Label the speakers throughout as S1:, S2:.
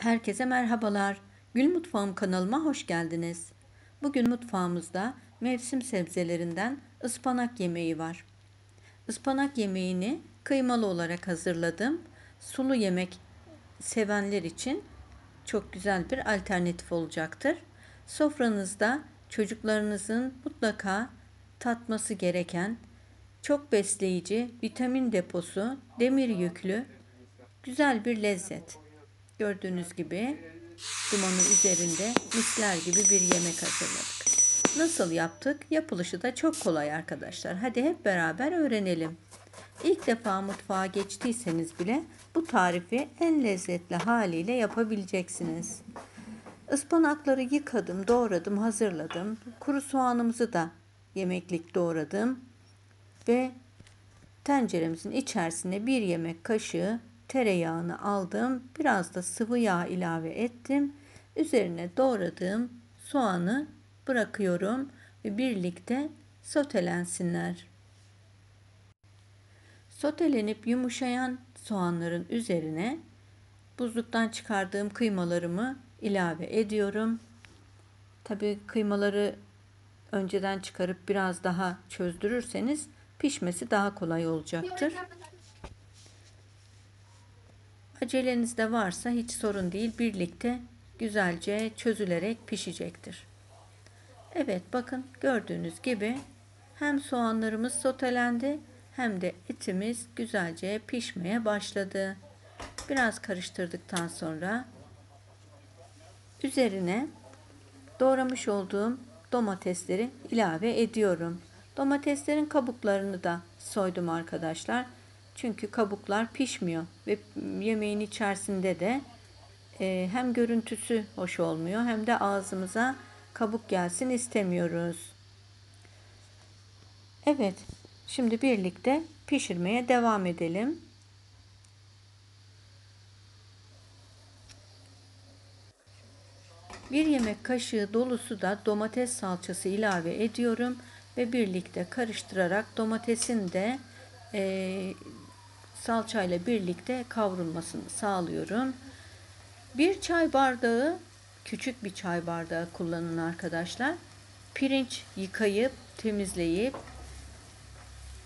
S1: Herkese merhabalar. Gül Mutfağım kanalıma hoş geldiniz. Bugün mutfağımızda mevsim sebzelerinden ıspanak yemeği var. Ispanak yemeğini kıymalı olarak hazırladım. Sulu yemek sevenler için çok güzel bir alternatif olacaktır. Sofranızda çocuklarınızın mutlaka tatması gereken, çok besleyici, vitamin deposu, demir yüklü, güzel bir lezzet. Gördüğünüz gibi dumanı üzerinde misler gibi bir yemek hazırladık. Nasıl yaptık? Yapılışı da çok kolay arkadaşlar. Hadi hep beraber öğrenelim. İlk defa mutfağa geçtiyseniz bile bu tarifi en lezzetli haliyle yapabileceksiniz. Ispanakları yıkadım, doğradım, hazırladım. Kuru soğanımızı da yemeklik doğradım ve tenceremizin içerisine bir yemek kaşığı tereyağını aldım. Biraz da sıvı yağ ilave ettim. Üzerine doğradığım soğanı bırakıyorum ve birlikte sotelensinler. Sotelenip yumuşayan soğanların üzerine buzluktan çıkardığım kıymalarımı ilave ediyorum. Tabii kıymaları önceden çıkarıp biraz daha çözdürürseniz pişmesi daha kolay olacaktır. Aceleniz de varsa hiç sorun değil. Birlikte güzelce çözülerek pişecektir. Evet, bakın gördüğünüz gibi hem soğanlarımız sotelendi hem de etimiz güzelce pişmeye başladı. Biraz karıştırdıktan sonra üzerine doğramış olduğum domatesleri ilave ediyorum. Domateslerin kabuklarını da soydum arkadaşlar. Çünkü kabuklar pişmiyor ve yemeğin içerisinde de hem görüntüsü hoş olmuyor hem de ağzımıza kabuk gelsin istemiyoruz. Evet, şimdi birlikte pişirmeye devam edelim. Bir yemek kaşığı dolusu da domates salçası ilave ediyorum ve birlikte karıştırarak domatesin de salçayla birlikte kavrulmasını sağlıyorum. Bir çay bardağı, küçük bir çay bardağı kullanın arkadaşlar. Pirinç yıkayıp temizleyip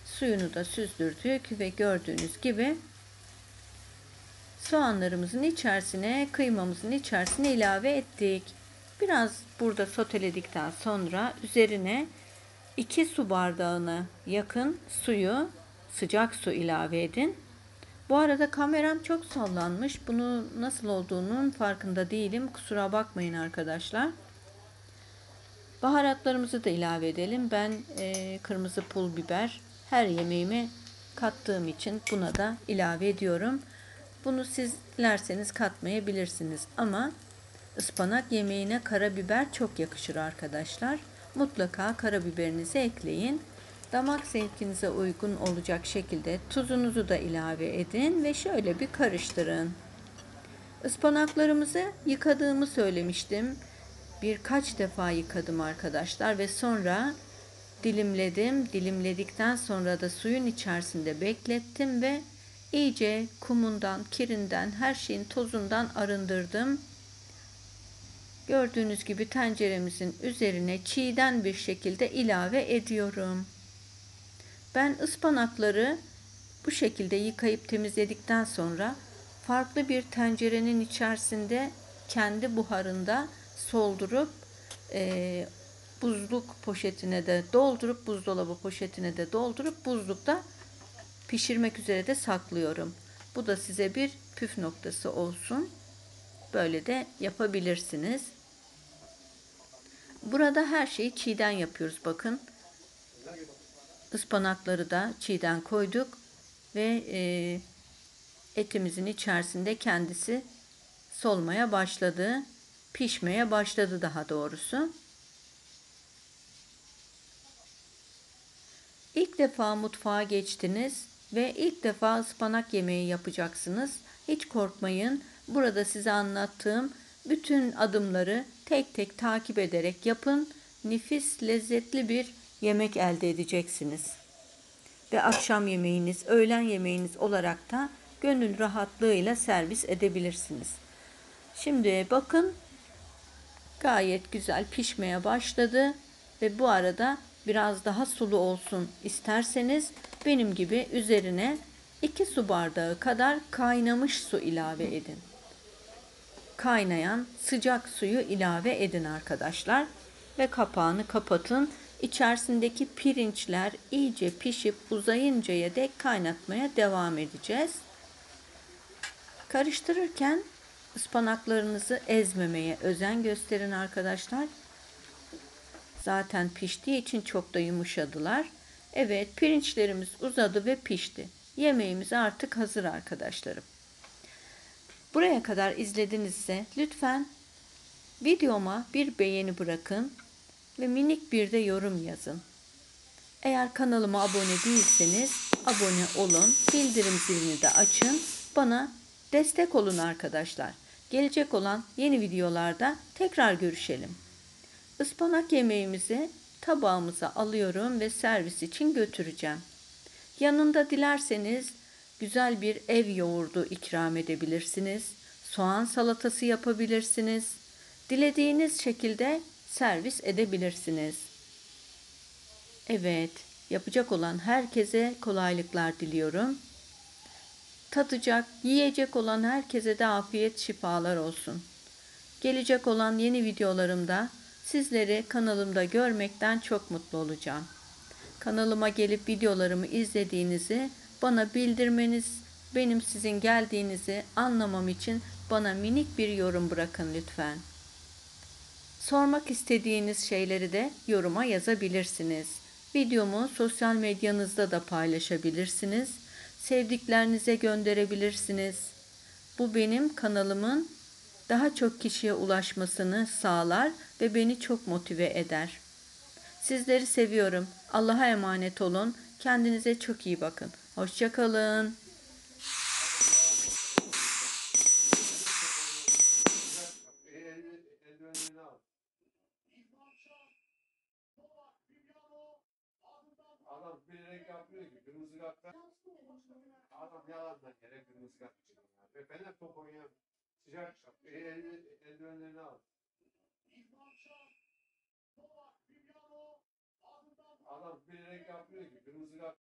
S1: suyunu da süzdürdük ve gördüğünüz gibi soğanlarımızın içerisine, kıymamızın içerisine ilave ettik. Biraz burada soteledikten sonra üzerine 2 su bardağına yakın suyu, sıcak su ilave edin. Bu arada kameram çok sallanmış. Bunu nasıl olduğunun farkında değilim. Kusura bakmayın arkadaşlar. Baharatlarımızı da ilave edelim. Ben kırmızı pul biber her yemeğime kattığım için buna da ilave ediyorum. Bunu siz dilerseniz katmayabilirsiniz ama ıspanak yemeğine karabiber çok yakışır arkadaşlar. Mutlaka karabiberinizi ekleyin. Damak zevkinize uygun olacak şekilde tuzunuzu da ilave edin ve şöyle bir karıştırın. Ispanaklarımızı yıkadığımı söylemiştim. Birkaç defa yıkadım arkadaşlar ve sonra dilimledim. Dilimledikten sonra da suyun içerisinde beklettim ve iyice kumundan, kirinden, her şeyin tozundan arındırdım. Gördüğünüz gibi tenceremizin üzerine çiğden bir şekilde ilave ediyorum. Ben ıspanakları bu şekilde yıkayıp temizledikten sonra farklı bir tencerenin içerisinde kendi buharında soldurup buzluk poşetine de doldurup buzdolabı poşetine de doldurup buzlukta pişirmek üzere de saklıyorum. Bu da size bir püf noktası olsun. Böyle de yapabilirsiniz. Burada her şeyi çiğden yapıyoruz bakın. Ispanakları da çiğden koyduk ve etimizin içerisinde kendisi solmaya başladı. Pişmeye başladı daha doğrusu. İlk defa mutfağa geçtiniz ve ilk defa ıspanak yemeği yapacaksınız. Hiç korkmayın. Burada size anlattığım bütün adımları tek tek takip ederek yapın. Nefis, lezzetli bir yemek elde edeceksiniz. Ve akşam yemeğiniz, öğlen yemeğiniz olarak da gönül rahatlığıyla servis edebilirsiniz. Şimdi bakın, gayet güzel pişmeye başladı ve bu arada biraz daha sulu olsun isterseniz benim gibi üzerine 2 su bardağı kadar kaynamış su ilave edin. Kaynayan sıcak suyu ilave edin arkadaşlar ve kapağını kapatın. İçerisindeki pirinçler iyice pişip uzayıncaya dek kaynatmaya devam edeceğiz. Karıştırırken ıspanaklarınızı ezmemeye özen gösterin arkadaşlar. Zaten piştiği için çok da yumuşadılar. Evet, pirinçlerimiz uzadı ve pişti. Yemeğimiz artık hazır arkadaşlarım. Buraya kadar izledinizse lütfen videoma bir beğeni bırakın ve minik bir de yorum yazın. Eğer kanalıma abone değilseniz abone olun, bildirim zilini de açın, bana destek olun arkadaşlar. Gelecek olan yeni videolarda tekrar görüşelim. Ispanak yemeğimizi tabağımıza alıyorum ve servis için götüreceğim. Yanında dilerseniz güzel bir ev yoğurdu ikram edebilirsiniz. Soğan salatası yapabilirsiniz. Dilediğiniz şekilde servis edebilirsiniz. Evet, yapacak olan herkese kolaylıklar diliyorum. Tadacak, yiyecek olan herkese de afiyet şifalar olsun. Gelecek olan yeni videolarımda sizleri kanalımda görmekten çok mutlu olacağım. Kanalıma gelip videolarımı izlediğinizi bana bildirmeniz, benim sizin geldiğinizi anlamam için bana minik bir yorum bırakın lütfen. Sormak istediğiniz şeyleri de yoruma yazabilirsiniz. Videomu sosyal medyanızda da paylaşabilirsiniz. Sevdiklerinize gönderebilirsiniz. Bu benim kanalımın daha çok kişiye ulaşmasını sağlar ve beni çok motive eder. Sizleri seviyorum. Allah'a emanet olun. Kendinize çok iyi bakın. Hoşça kalın.
S2: Adam bilerek yapmıyor ki. Kırmızı karttan adam yalandan yere kırmızı kart çıkıyor. Ve Fener top oynayan sıcak eldivenlerini al. Adam bilerek yapmıyor ki. Kırmızı kart